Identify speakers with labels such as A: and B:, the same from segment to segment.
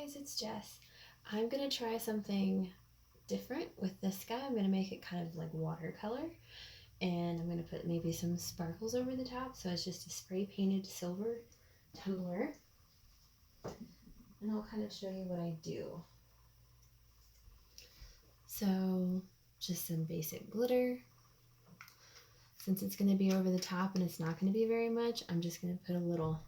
A: guys, it's Jess. I'm gonna try something different with this guy. I'm gonna make it kind of like watercolor, and I'm gonna put maybe some sparkles over the top, so it's just a spray painted silver tumbler. And I'll kind of show you what I do. So just some basic glitter. Since it's gonna be over the top and it's not gonna be very much, I'm just gonna put a little.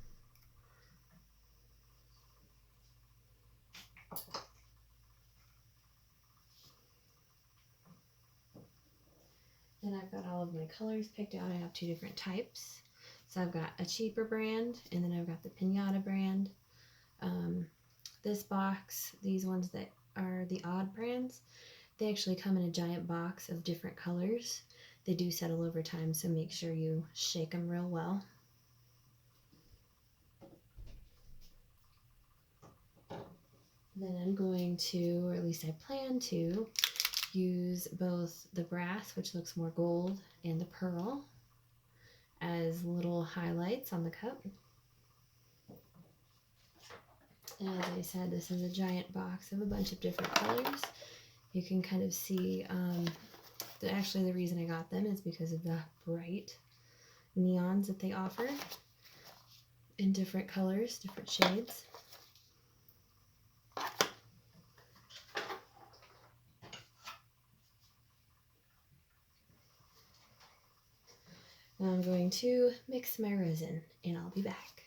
A: Then I've got all of my colors picked out. I have two different types. So I've got a cheaper brand, and then I've got the Pinata brand. This box, these ones that are the odd brands, they actually come in a giant box of different colors. They do settle over time, so make sure you shake them real well. Then I'm going to, or at least I plan to, use both the brass, which looks more gold, and the pearl as little highlights on the cup. And as I said, this is a giant box of a bunch of different colors. You can kind of see, actually the reason I got them is because of the bright neons that they offer in different colors, different shades. Now I'm going to mix my resin, and I'll be back.